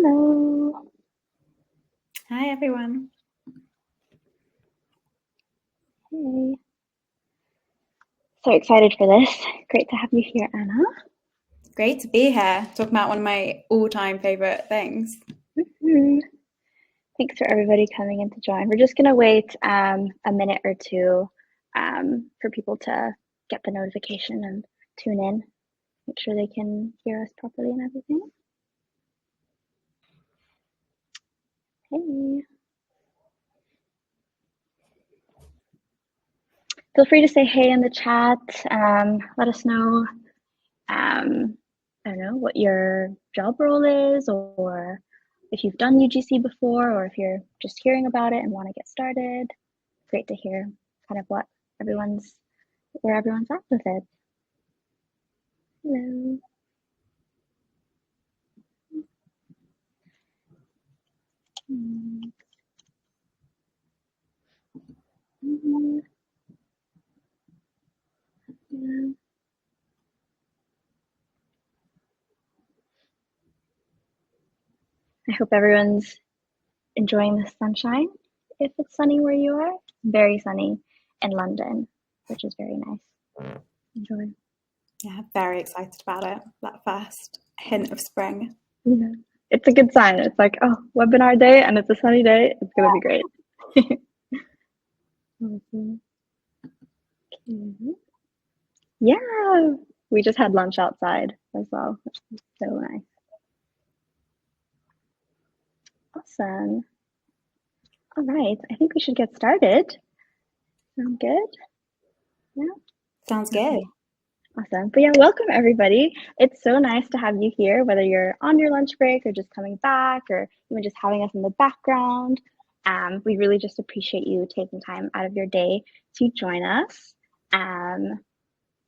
Hello. Hi, everyone. Hey. So excited for this. Great to have you here, Anna. Great to be here, talking about one of my all-time favorite things. Thanks for everybody coming in to join. We're just going to wait a minute or two for people to get the notification and tune in, make sure they can hear us properly and everything. Hey. Feel free to say hey in the chat. Let us know, I don't know, what your job role is, or if you've done UGC before, or if you're just hearing about it and want to get started. Great to hear kind of where everyone's at with it. Hello. I hope everyone's enjoying the sunshine. If it's sunny where you are, very sunny in London, which is very nice. Enjoy. Yeah, very excited about it. That first hint of spring. Yeah, it's a good sign. It's like, oh, webinar day and it's a sunny day. It's going to be great. Okay. Yeah, we just had lunch outside as well, which is so nice. Awesome. All right, I think we should get started. Sound good? Yeah. Sounds good. Awesome. But yeah, welcome everybody. It's so nice to have you here, whether you're on your lunch break or just coming back or even just having us in the background. We really just appreciate you taking time out of your day to join us.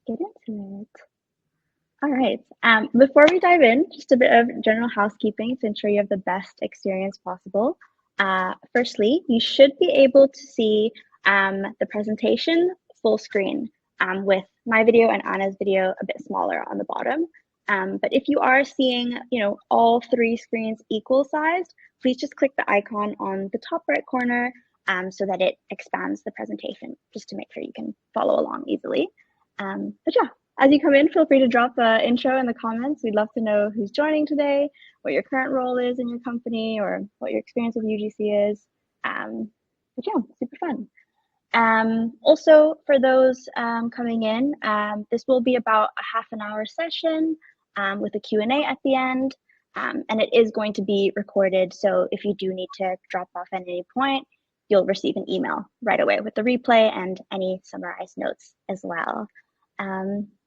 Get into it. All right. Before we dive in, just a bit of general housekeeping to ensure you have the best experience possible. Firstly, you should be able to see the presentation full screen with my video and Anna's video a bit smaller on the bottom. But if you are seeing, all three screens equal sized, please just click the icon on the top right corner so that it expands the presentation, just to make sure you can follow along easily. But yeah, as you come in, feel free to drop an intro in the comments. We'd love to know who's joining today, what your current role is in your company, or what your experience with UGC is. But yeah, super fun. Also, for those coming in, this will be about a half an hour session with a Q&A at the end. And it is going to be recorded. So if you do need to drop off at any point, you'll receive an email right away with the replay and any summarized notes as well.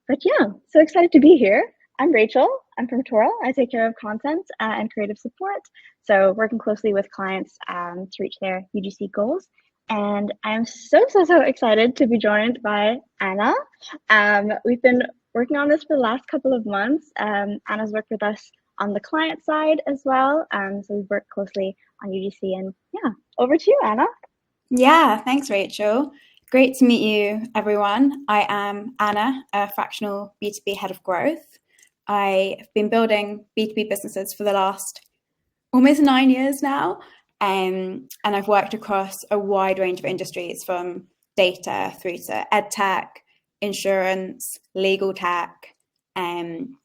But yeah, so excited to be here. I'm Rachel. I'm from Twirl. I take care of content and creative support. So working closely with clients to reach their UGC goals. And I'm so excited to be joined by Anna. We've been working on this for the last couple of months. Anna's worked with us on the client side as well. So we've worked closely on UGC. And yeah, over to you, Anna. Yeah, thanks, Rachel. Great to meet you, everyone. I am Anna, a Fractional B2B head of growth. I've been building B2B businesses for the last almost 9 years now. And I've worked across a wide range of industries, from data through to ed tech, insurance, legal tech, and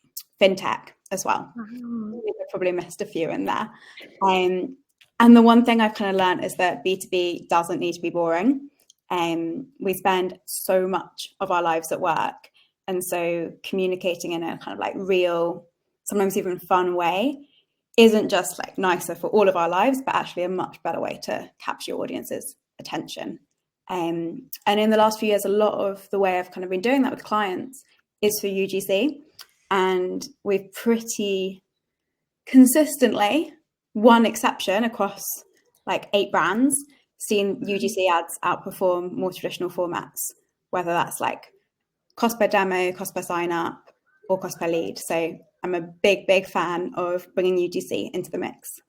fintech as well. Wow. I probably missed a few in there. And the one thing I've kind of learned is that B2B doesn't need to be boring. We spend so much of our lives at work. And so communicating in a kind of like real, sometimes even fun way isn't just like nicer for all of our lives, but actually a much better way to capture your audience's attention. And in the last few years, a lot of the way I've kind of been doing that with clients is through UGC. And we've pretty consistently, one exception across like 8 brands, seen UGC ads outperform more traditional formats, whether that's like cost per demo, cost per sign up, or cost per lead. So I'm a big fan of bringing UGC into the mix.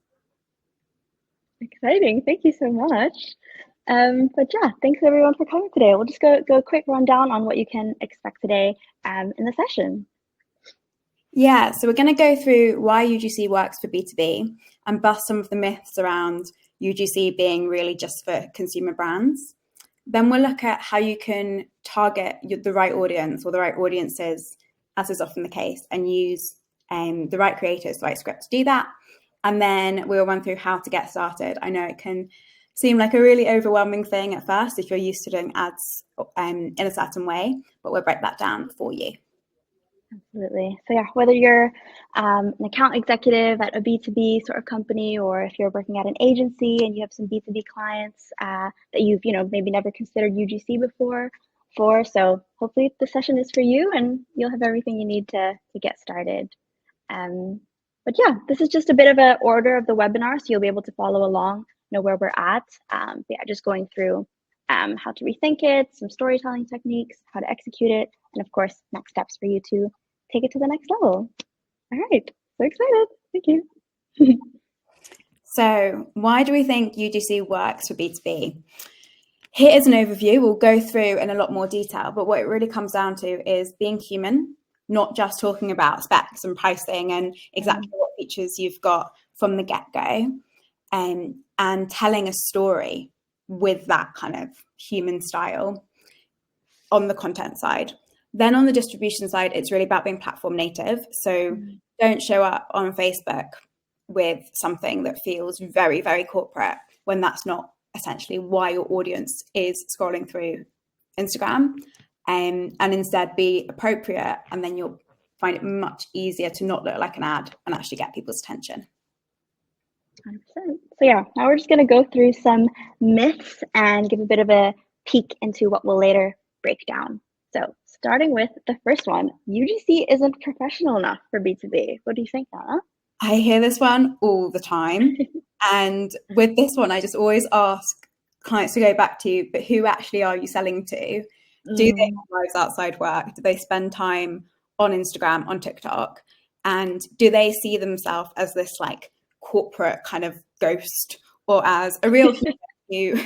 Exciting. Thank you so much. But yeah, thanks everyone for coming today. We'll just go a quick rundown on what you can expect today in the session. Yeah, so we're going to go through why UGC works for B2B and bust some of the myths around UGC being really just for consumer brands. Then we'll look at how you can target the right audience or the right audiences, as is often the case, and use the right creators, the right script to do that. And then we'll run through how to get started. I know it can seem like a really overwhelming thing at first if you're used to doing ads in a certain way, but we'll break that down for you. Absolutely. So yeah, whether you're an account executive at a B2B sort of company, or if you're working at an agency and you have some B2B clients that you've maybe never considered UGC before, so hopefully the session is for you and you'll have everything you need to get started. But yeah, this is just a bit of an order of the webinar, so you'll be able to follow along, know where we're at. But yeah, just going through how to rethink it, some storytelling techniques, how to execute it, and of course, next steps for you to take it to the next level. All right, so excited. Thank you. So why do we think UGC works for B2B? Here is an overview. We'll go through in a lot more detail, but what it really comes down to is being human, not just talking about specs and pricing and exactly what features you've got from the get-go, and telling a story with that kind of human style on the content side. Then on the distribution side, it's really about being platform native. So don't show up on Facebook with something that feels very, very corporate when that's not essentially why your audience is scrolling through Instagram, and instead be appropriate, and then you'll find it much easier to not look like an ad and actually get people's attention. 100%. So yeah, now we're just going to go through some myths and give a bit of a peek into what we'll later break down. So starting with the first one, UGC isn't professional enough for B2B. What do you think, Anna? I hear this one all the time. And with this one, I just always ask clients to go back to, but who actually are you selling to? Do they have lives outside work? Do they spend time on Instagram, on TikTok? And do they see themselves as this like corporate kind of ghost, or as a real human who,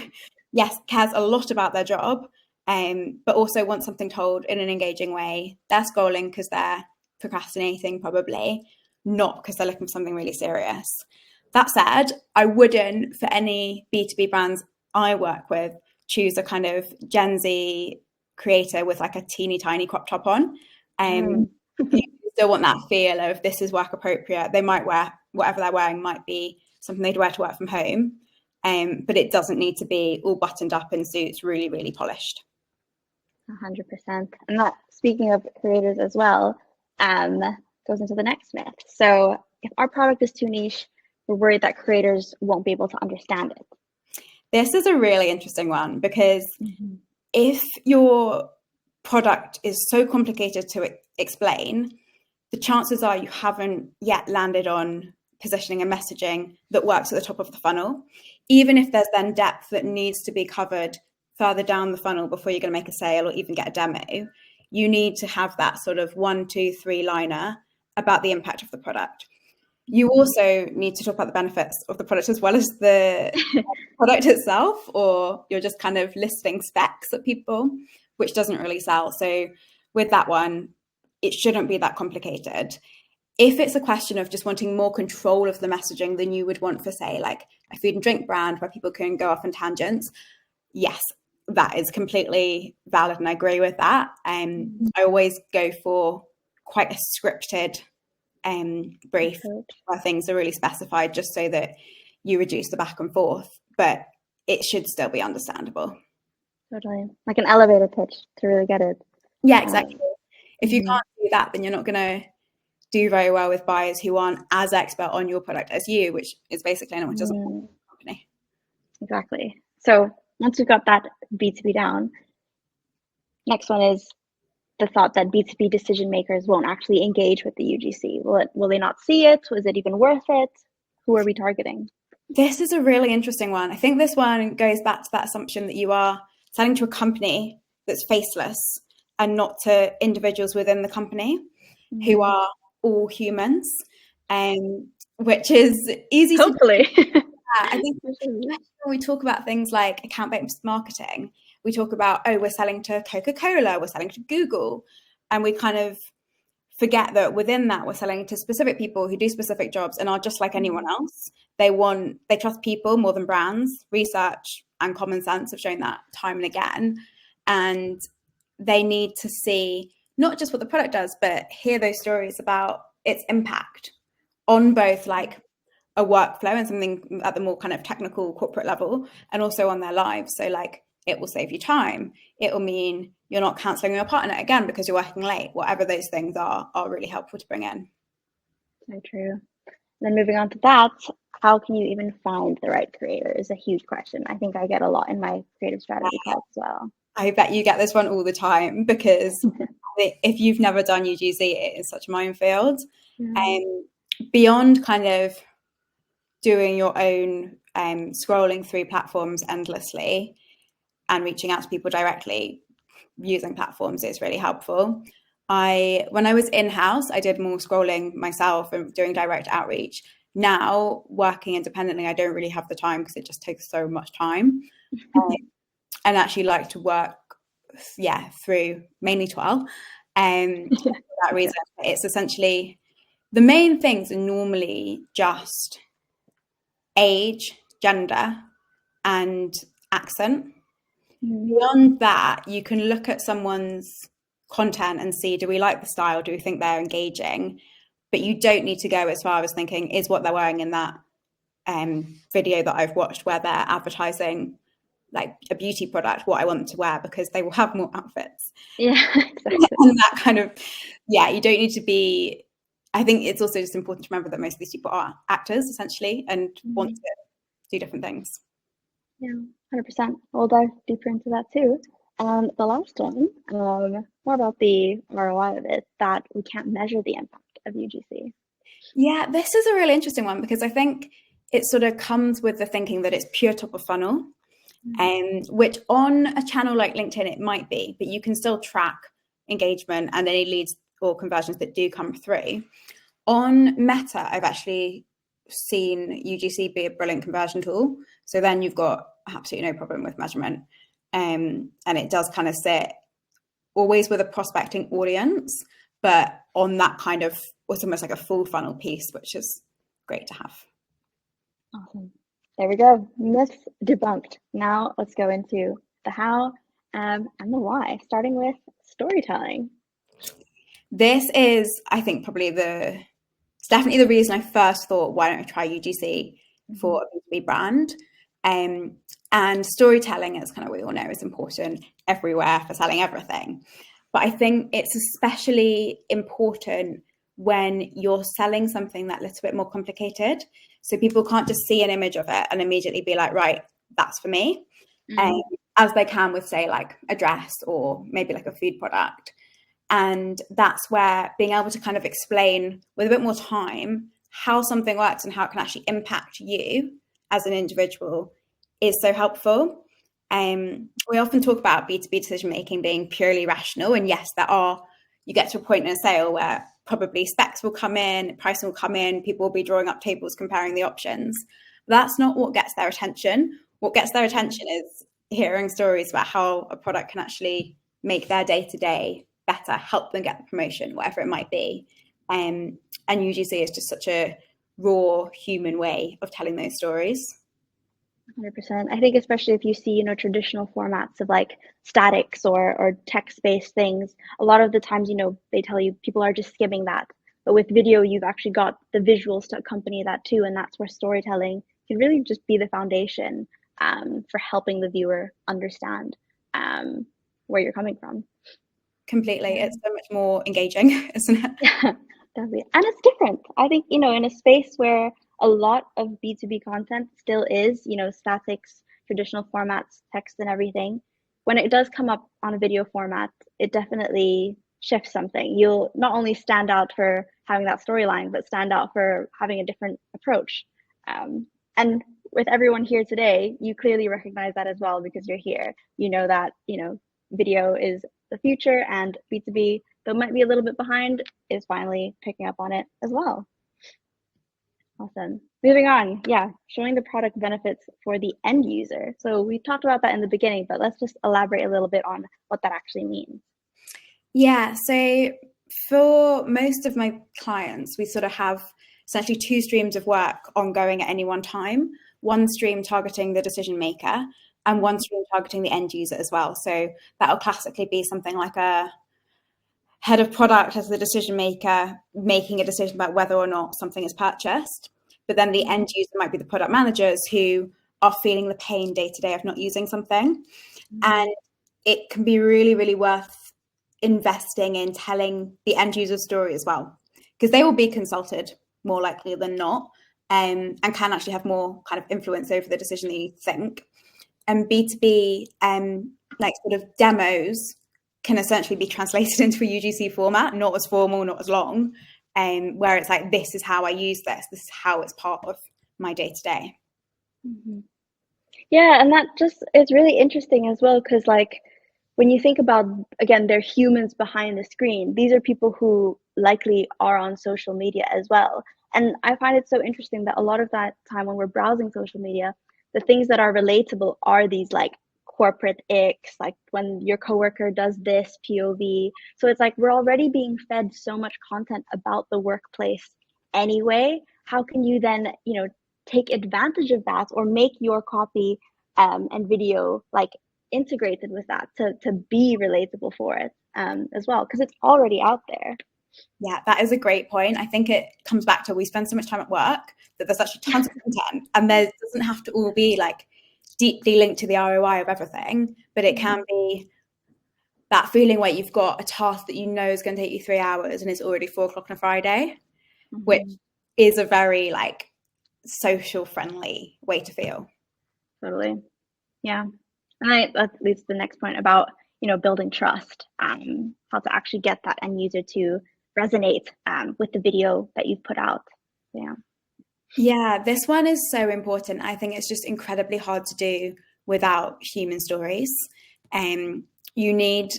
yes, cares a lot about their job, but also wants something told in an engaging way? They're scrolling because they're procrastinating, probably, not because they're looking for something really serious. That said, I wouldn't, for any B2B brands I work with, choose a kind of Gen Z creator with like a teeny tiny crop top on. You still want that feel of this is work appropriate. They might wear whatever they're wearing, might be something they'd wear to work from home, but it doesn't need to be all buttoned up in suits, really, really polished. 100%. And that, speaking of creators as well, goes into the next myth. So if our product is too niche, we're worried that creators won't be able to understand it. This is a really interesting one, because if your product is so complicated to explain, the chances are you haven't yet landed on positioning and messaging that works at the top of the funnel. Even if there's then depth that needs to be covered further down the funnel before you're going to make a sale or even get a demo, you need to have that sort of 1, 2, 3 liner about the impact of the product. You also need to talk about the benefits of the product as well as the product itself, or you're just kind of listing specs at people, which doesn't really sell. So with that one, it shouldn't be that complicated. If it's a question of just wanting more control of the messaging than you would want for, say, like a food and drink brand where people can go off on tangents, yes, that is completely valid, and I agree with that. I always go for quite a scripted brief where things are really specified, just so that you reduce the back and forth, but it should still be understandable. Totally. Like an elevator pitch to really get it. Yeah, exactly. If you can't do that, then you're not going to do very well with buyers who aren't as expert on your product as you, which is basically anyone who doesn't want a company. Exactly. So once we've got that B2B down, next one is the thought that B2B decision makers won't actually engage with the UGC. Will they not see it? Was it even worth it? Who are we targeting? This is a really interesting one. I think this one goes back to that assumption that you are selling to a company that's faceless and not to individuals within the company who are all humans, which is easy Hopefully. I think when we talk about things like account-based marketing, we talk about, oh, we're selling to Coca-Cola, we're selling to Google, and we kind of forget that within that we're selling to specific people who do specific jobs and are just like anyone else. They trust people more than brands. Research and common sense have shown that time and again. And they need to see not just what the product does, but hear those stories about its impact on both like a workflow and something at the more kind of technical corporate level, and also on their lives. So like, it will save you time. It will mean you're not cancelling your partner again because you're working late. Whatever those things are really helpful to bring in. So true. Then moving on to that, how can you even find the right creator is a huge question. I think I get a lot in my creative strategy calls as well. I bet you get this one all the time, because if you've never done UGC, it is such a minefield. Beyond kind of doing your own scrolling through platforms endlessly and reaching out to people directly, using platforms is really helpful. When I was in-house, I did more scrolling myself and doing direct outreach. Now, working independently, I don't really have the time because it just takes so much time. And actually like to work, through mainly Twirl. For that reason, it's essentially the main things are normally just age, gender, and accent. Beyond that, you can look at someone's content and see, do we like the style? Do we think they're engaging? But you don't need to go as far as thinking, is what they're wearing in that video that I've watched where they're advertising like a beauty product, what I want them to wear, because they will have more outfits. Yeah, exactly. And that kind of, you don't need to be, I think it's also just important to remember that most of these people are actors essentially and want to do different things. Yeah, 100%. We'll dive deeper into that too. And the last one, more about the ROI of it, that we can't measure the impact of UGC. Yeah, this is a really interesting one, because I think it sort of comes with the thinking that it's pure top of funnel, which on a channel like LinkedIn, it might be, but you can still track engagement and any leads or conversions that do come through. On Meta, I've actually seen UGC be a brilliant conversion tool. So then you've got absolutely no problem with measurement. And it does kind of sit always with a prospecting audience, but on that kind of, it's almost like a full funnel piece, which is great to have. Awesome. There we go. Myths debunked. Now let's go into the how and the why, starting with storytelling. This is, I think, probably it's definitely the reason I first thought, why don't I try UGC for a B2B brand? And storytelling, as kind of we all know, is important everywhere for selling everything. But I think it's especially important when you're selling something that little bit more complicated. So people can't just see an image of it and immediately be like, right, that's for me. As they can with, say, like a dress or maybe like a food product. And that's where being able to kind of explain with a bit more time how something works and how it can actually impact you as an individual is so helpful. We often talk about B2B decision making being purely rational. And yes, you get to a point in a sale where probably specs will come in, pricing will come in, people will be drawing up tables comparing the options. But that's not what gets their attention. What gets their attention is hearing stories about how a product can actually make their day-to-day better, help them get the promotion, whatever it might be. And UGC is just such a raw human way of telling those stories. 100%. I think especially if you see, traditional formats of like statics or text-based things, a lot of the times, they tell you people are just skimming that. But with video, you've actually got the visuals to accompany that too. And that's where storytelling can really just be the foundation for helping the viewer understand where you're coming from. Completely. It's so much more engaging, isn't it? Yeah, definitely. And it's different. I think, in a space where a lot of B2B content still is, statics, traditional formats, text and everything. When it does come up on a video format, it definitely shifts something. You'll not only stand out for having that storyline, but stand out for having a different approach. And with everyone here today, you clearly recognize that as well because you're here. You know that, video is the future, and B2B, though might be a little bit behind, is finally picking up on it as well. Awesome. Moving on. Yeah, showing the product benefits for the end user. So we talked about that in the beginning, but let's just elaborate a little bit on what that actually means. Yeah. So For most of my clients, we sort of have essentially 2 streams of work ongoing at any one time. One stream targeting the decision maker and one stream targeting the end user as well. So that'll classically be something like a head of product as the decision maker making a decision about whether or not something is purchased. But then the end user might be the product managers who are feeling the pain day to day of not using something. And it can be really, really worth investing in telling the end user story as well, because they will be consulted more likely than not, and can actually have more kind of influence over the decision that you think. And B2B, like sort of demos can essentially be translated into a UGC format, not as formal, not as long, where it's like, this is how I use this is how it's part of my day-to-day. Yeah, and that just is really interesting as well, because like when you think about, again, they're humans behind the screen. These are people who likely are on social media as well. And I find it so interesting that a lot of that time when we're browsing social media, the things that are relatable are these like corporate icks, like when your coworker does this POV. So it's like we're already being fed so much content about the workplace anyway. How can you then, take advantage of that or make your copy and video like integrated with that to be relatable for it as well, because it's already out there. Yeah, that is a great point. I think it comes back to we spend so much time at work that there's actually tons of content, and there doesn't have to all be like deeply linked to the ROI of everything, but it can be that feeling where you've got a task that you know is going to take you 3 hours and it's already 4 o'clock on a Friday, which is a very like social friendly way to feel. Totally. Yeah. And that leads to the next point about, building trust, how to actually get that end user to resonate with the video that you've put out. Yeah, this one is so important. I think it's just incredibly hard to do without human stories. You need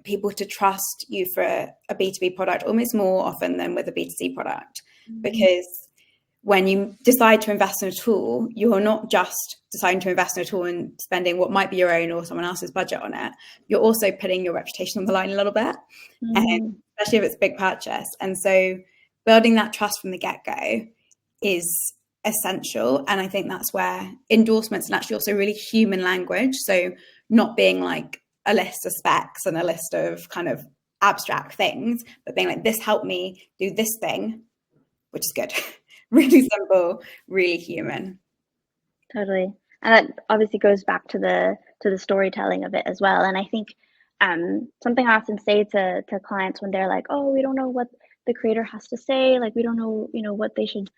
people to trust you for a B2B product almost more often than with a B2C product, because when you decide to invest in a tool, you're not just deciding to invest in a tool and spending what might be your own or someone else's budget on it. You're also putting your reputation on the line a little bit, especially if it's a big purchase. And so building that trust from the get-go is essential. And I think that's where endorsements and actually also really human language, so not being like a list of specs and a list of kind of abstract things, but being like, this helped me do this thing, which is good. Really simple, really human. Totally. And that obviously goes back to the storytelling of it as well. And I think something I often say to clients when they're like, oh, we don't know what the creator has to say, like we don't know, what they should,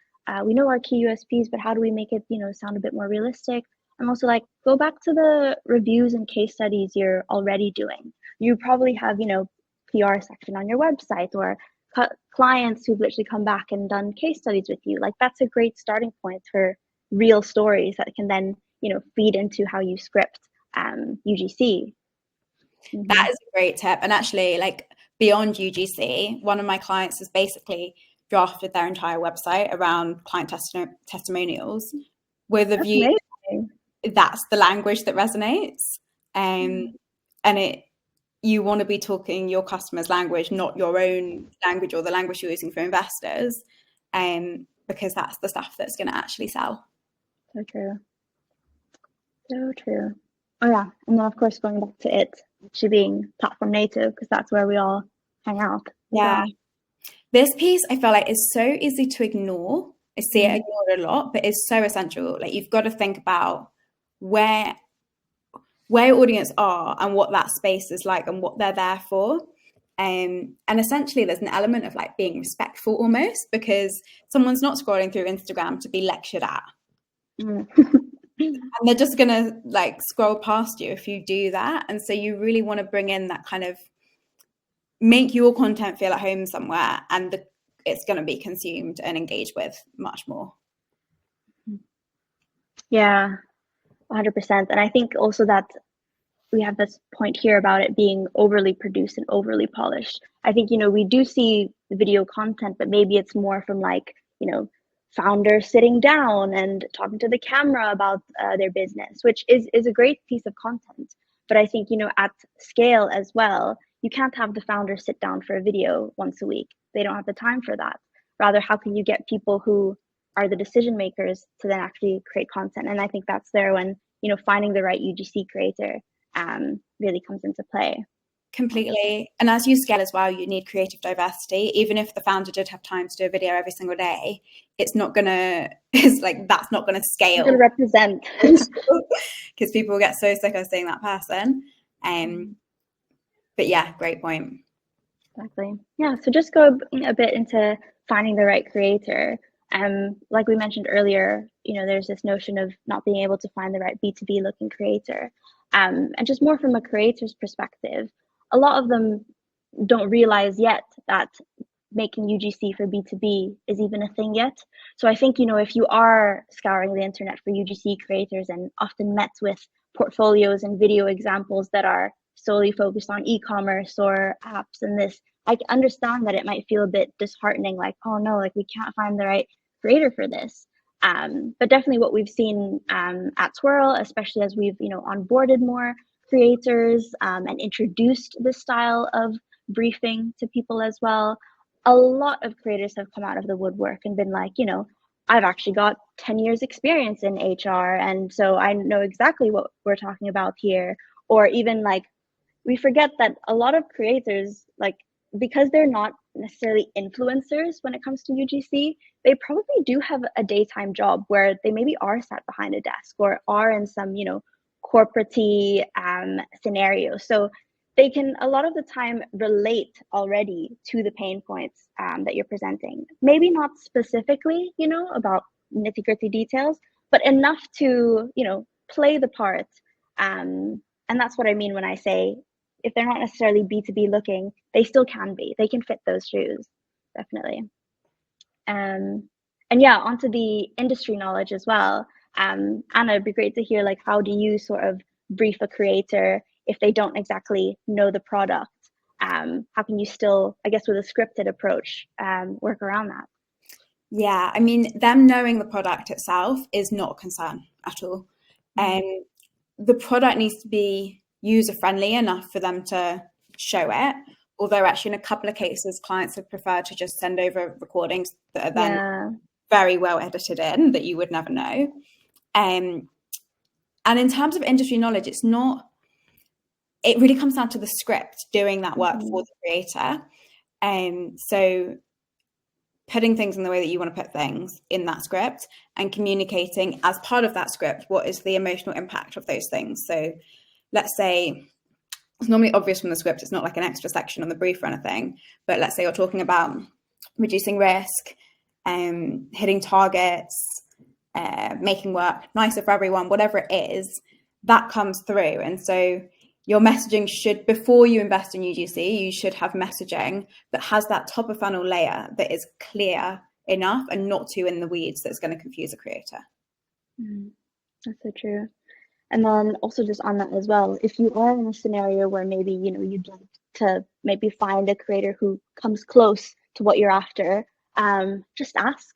we know our key USPs, but how do we make it, sound a bit more realistic? I'm also like, go back to the reviews and case studies you're already doing. You probably have, PR section on your website, or clients who've literally come back and done case studies with you. Like that's a great starting point for real stories that can then, feed into how you script UGC. That is a great tip. And actually, like beyond UGC, one of my clients has basically drafted their entire website around client testimonials with a view that's the language that resonates. And you want to be talking your customer's language, not your own language or the language you're using for investors, because that's the stuff that's going to actually sell. So true. So true. Oh yeah, and then of course going back to it actually being platform native, because that's where we all hang out. Yeah. This piece I feel like is so easy to ignore. I see it ignored a lot, but it's so essential. Like you've got to think about where your audience are and what that space is like and what they're there for. And essentially there's an element of like being respectful almost, because someone's not scrolling through Instagram to be lectured at. And they're just going to like scroll past you if you do that. And so you really want to bring in that kind of make your content feel at home somewhere, and it's going to be consumed and engaged with much more. Yeah, 100%. And I think also that we have this point here about it being overly produced and overly polished. I think, we do see the video content, but maybe it's more from like, founders sitting down and talking to the camera about their business, which is a great piece of content. But I think, at scale as well, you can't have the founder sit down for a video once a week. They don't have the time for that. Rather, how can you get people who are the decision makers to then actually create content? And I think that's there when, finding the right UGC creator really comes into play. Completely. And as you scale as well, you need creative diversity. Even if the founder did have time to do a video every single day, that's not gonna scale. It's gonna represent. Because people get so sick of seeing that person. But yeah, great point. Exactly. Yeah. So just go a bit into finding the right creator. Like we mentioned earlier, there's this notion of not being able to find the right B2B looking creator. And just more from a creator's perspective, a lot of them don't realize yet that making UGC for B2B is even a thing yet. So I think, if you are scouring the internet for UGC creators and often met with portfolios and video examples that are solely focused on e-commerce or apps and this, I understand that it might feel a bit disheartening, like, oh no, like we can't find the right creator for this. But definitely what we've seen at Twirl, especially as we've, onboarded more creators and introduced this style of briefing to people as well, a lot of creators have come out of the woodwork and been like, I've actually got 10 years experience in HR, and so I know exactly what we're talking about here. Or even like, we forget that a lot of creators, like, because they're not necessarily influencers when it comes to UGC, they probably do have a daytime job where they maybe are sat behind a desk or are in some, corporate-y scenario. So they can a lot of the time relate already to the pain points that you're presenting. Maybe not specifically, about nitty-gritty details, but enough to, play the part. And that's what I mean when I say, if they're not necessarily B2B looking, they still can be. They can fit those shoes, definitely. And yeah, onto the industry knowledge as well. Anna, it'd be great to hear, like, how do you sort of brief a creator if they don't exactly know the product? How can you still, I guess, with a scripted approach, work around that? Yeah, I mean, them knowing the product itself is not a concern at all. The product needs to be user-friendly enough for them to show it. Although actually in a couple of cases, clients would prefer to just send over recordings that are then very well edited in that you would never know. And in terms of industry knowledge, it really comes down to the script doing that work for the creator. So putting things in the way that you want to put things in that script and communicating as part of that script, what is the emotional impact of those things? So let's say it's normally obvious from the script, it's not like an extra section on the brief or anything, but let's say you're talking about reducing risk, hitting targets, making work nicer for everyone, whatever it is, that comes through. And so your messaging should, before you invest in UGC, you should have messaging that has that top of funnel layer that is clear enough and not too in the weeds that's going to confuse a creator. That's so true. And then also just on that as well, if you are in a scenario where maybe, you'd like to maybe find a creator who comes close to what you're after, just ask.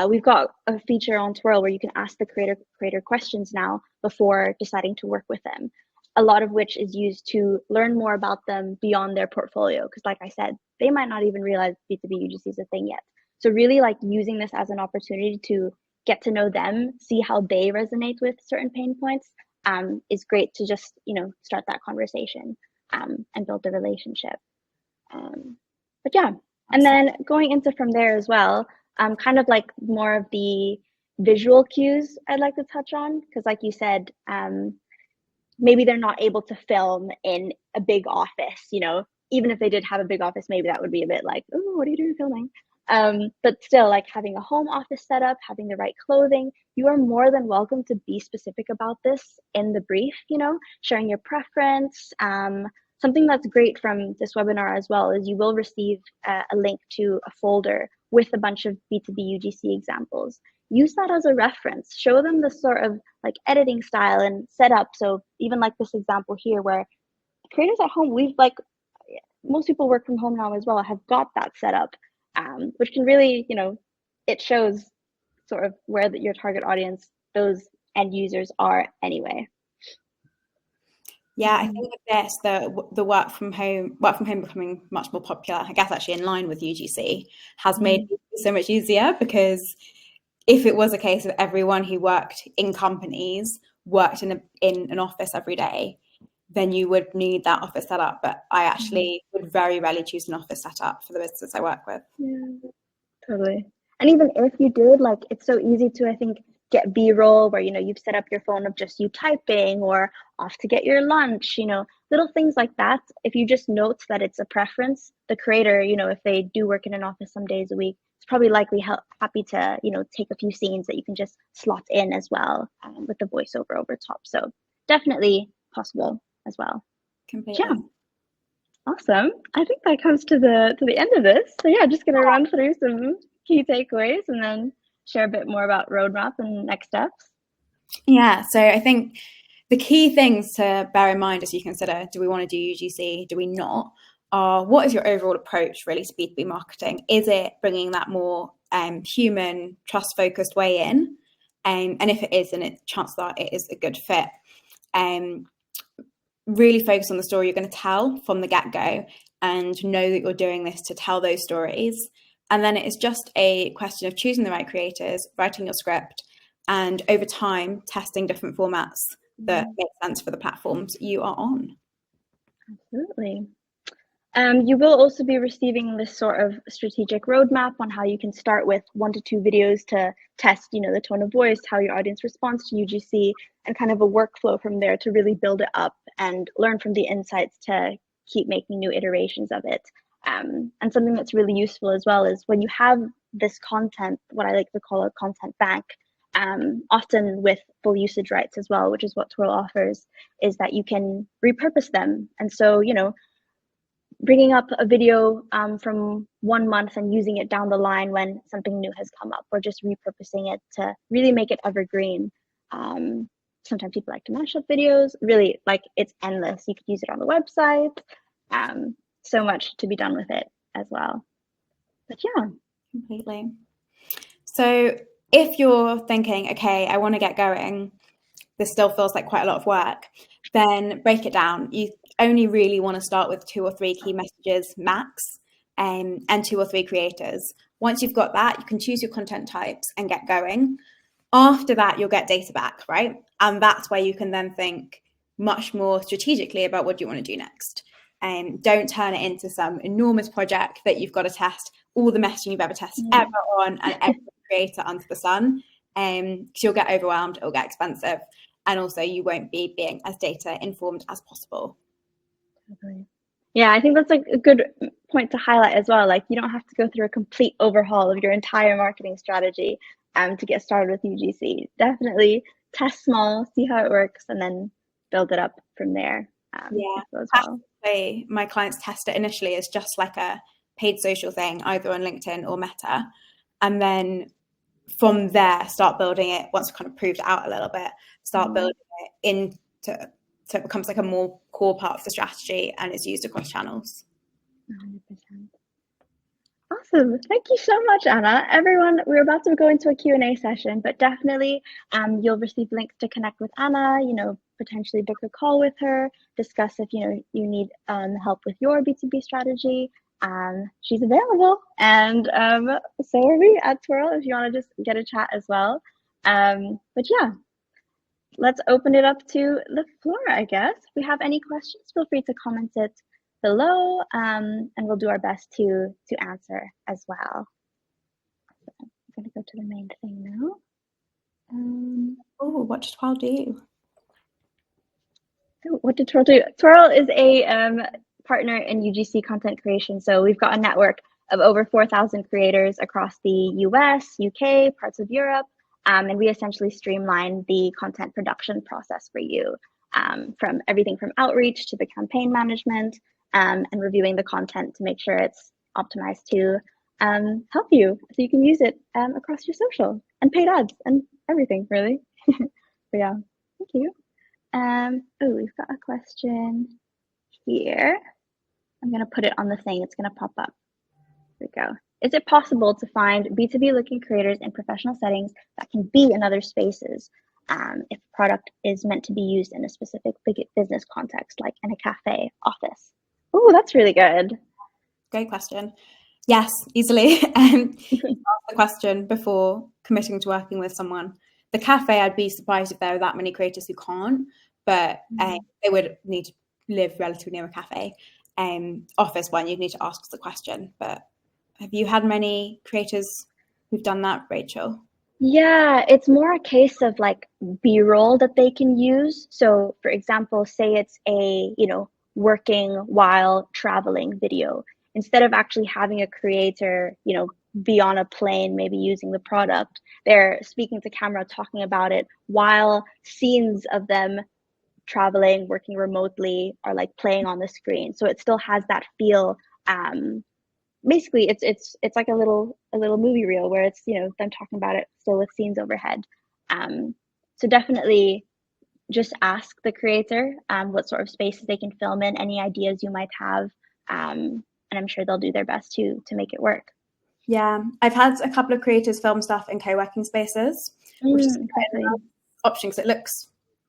We've got a feature on Twirl where you can ask the creator questions now before deciding to work with them. A lot of which is used to learn more about them beyond their portfolio. Because like I said, they might not even realize B2B UGC is a thing yet. So really like using this as an opportunity to get to know them, see how they resonate with certain pain points, is great to just, start that conversation and build the relationship. But yeah, and then going into from there as well, kind of like more of the visual cues I'd like to touch on, because like you said, maybe they're not able to film in a big office, even if they did have a big office, maybe that would be a bit like, oh, what are you doing filming? But still, like having a home office setup, having the right clothing, you are more than welcome to be specific about this in the brief, sharing your preference. Something that's great from this webinar as well is you will receive a link to a folder with a bunch of B2B UGC examples. Use that as a reference. Show them the sort of like editing style and setup. So even like this example here where creators at home, most people work from home now as well, have got that setup, which can really, it shows sort of where your target audience, those end users are anyway. Yeah, I think with this, the work from home becoming much more popular, I guess actually in line with UGC, has made it so much easier, because if it was a case of everyone who worked in companies worked in an office every day, then you would need that office setup. But I actually would very rarely choose an office setup for the business I work with. Yeah, totally. And even if you did, like, it's so easy to, I think, get B-roll where, you've set up your phone of just you typing or off to get your lunch, little things like that. If you just note that it's a preference, the creator, if they do work in an office some days a week, it's probably likely happy to, take a few scenes that you can just slot in as well, with the voiceover over top. So definitely possible as well. Completely. Yeah. Awesome. I think that comes to the end of this. So yeah, just gonna run through some key takeaways and then share a bit more about roadmap and next steps. Yeah, so I think the key things to bear in mind as you consider, do we want to do UGC, do we not, are what is your overall approach really to B2B marketing? Is it bringing that more human, trust-focused way in? And if it is, then chances are it is a good fit. Really focus on the story you're going to tell from the get-go, and know that you're doing this to tell those stories. And then it is just a question of choosing the right creators, writing your script, and over time testing different formats that make sense for the platforms you are on. Absolutely. You will also be receiving this sort of strategic roadmap on how you can start with 1 to 2 videos to test, the tone of voice, how your audience responds to UGC, and kind of a workflow from there to really build it up and learn from the insights to keep making new iterations of it. And something that's really useful as well is when you have this content, what I like to call a content bank, often with full usage rights as well, which is what Twirl offers, is that you can repurpose them. And so, bringing up a video from 1 month and using it down the line when something new has come up, or just repurposing it to really make it evergreen. Sometimes people like to mash up videos. Really, like, it's endless. You could use it on the website. So much to be done with it as well. But yeah. Completely. So if you're thinking, okay, I want to get going, this still feels like quite a lot of work, then break it down. You only really want to start with 2 or 3 key messages max, and 2 or 3 creators. Once you've got that, you can choose your content types and get going. After that, you'll get data back, right? And that's where you can then think much more strategically about what you want to do next. Don't turn it into some enormous project that you've got to test all the messaging you've ever tested ever on and every creator under the sun, because you'll get overwhelmed, it'll get expensive, and also you won't be being as data informed as possible. Yeah, I think that's a good point to highlight as well. Like, you don't have to go through a complete overhaul of your entire marketing strategy to get started with UGC. Definitely test small, see how it works, and then build it up from there. Yeah, as well. My clients test it initially as just like a paid social thing, either on LinkedIn or Meta, and then from there start building it. Once it's kind of proved out a little bit, start building it into, so it becomes like a more core part of the strategy and is used across channels. 100%. Awesome. Thank you so much, Anna. Everyone, we're about to go into a Q&A session, but definitely you'll receive links to connect with Anna, potentially book a call with her, discuss if, you need help with your B2B strategy. She's available, and so are we at Twirl if you want to just get a chat as well. But yeah, let's open it up to the floor, I guess. If we have any questions, feel free to comment it below, and we'll do our best to answer as well. So I'm going to go to the main thing now. What did Twirl do? What did Twirl do? Twirl is a partner in UGC content creation. So we've got a network of over 4,000 creators across the US, UK, parts of Europe, and we essentially streamline the content production process for you, from everything from outreach to the campaign management, and reviewing the content to make sure it's optimized to help you so you can use it across your social and paid ads and everything, really. But yeah, thank you. We've got a question here. I'm going to put it on the thing. It's going to pop up. Here we go. Is it possible to find B2B looking creators in professional settings that can be in other spaces? if a product is meant to be used in a specific business context, like in a cafe, office? Oh, that's really good. Great question. Yes, easily. Ask the question before committing to working with someone. The cafe, I'd be surprised if there are that many creators who can't, but they would need to live relatively near a cafe. Office one, you'd need to ask the question. But have you had many creators who've done that, Rachel? Yeah, it's more a case of like B-roll that they can use. So for example, say it's a, working while traveling video. Instead of actually having a creator, be on a plane, maybe using the product, they're speaking to camera, talking about it while scenes of them traveling, working remotely are like playing on the screen. So it still has that feel. Basically it's like a little movie reel where it's them talking about it still with scenes overhead. So definitely just ask the creator what sort of spaces they can film in, any ideas you might have, and I'm sure they'll do their best to make it work. Yeah, I've had a couple of creators film stuff in co-working spaces, which is Exactly. an option because it looks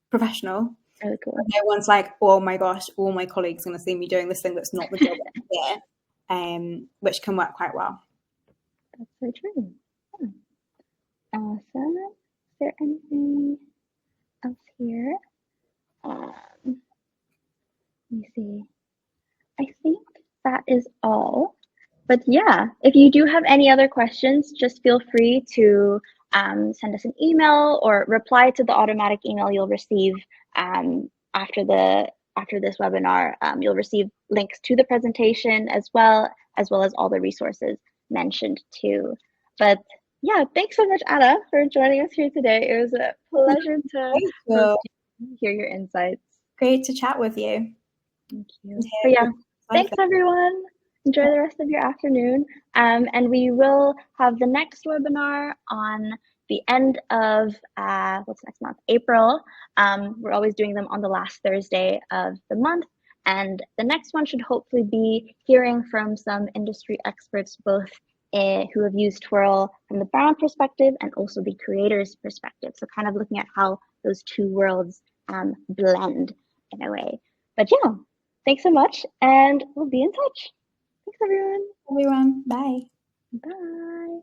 professional. Really cool. No one's like, oh my gosh, all my colleagues are going to see me doing this thing that's not the job here, which can work quite well. That's so true. Awesome. Is there anything else here? Let me see. I think that is all. But yeah, if you do have any other questions, just feel free to send us an email or reply to the automatic email you'll receive after this webinar. You'll receive links to the presentation as well as all the resources mentioned too. But yeah, thanks so much, Anna, for joining us here today. It was a pleasure to hear your insights. Great to chat with you. Thank you. But yeah, thanks everyone. Enjoy the rest of your afternoon. And we will have the next webinar on the end of, what's next month? April. We're always doing them on the last Thursday of the month. And the next one should hopefully be hearing from some industry experts, both who have used Twirl from the brand perspective and also the creator's perspective. So kind of looking at how those two worlds blend in a way. But yeah, thanks so much, and we'll be in touch. Thanks, everyone. Everyone, bye. Bye.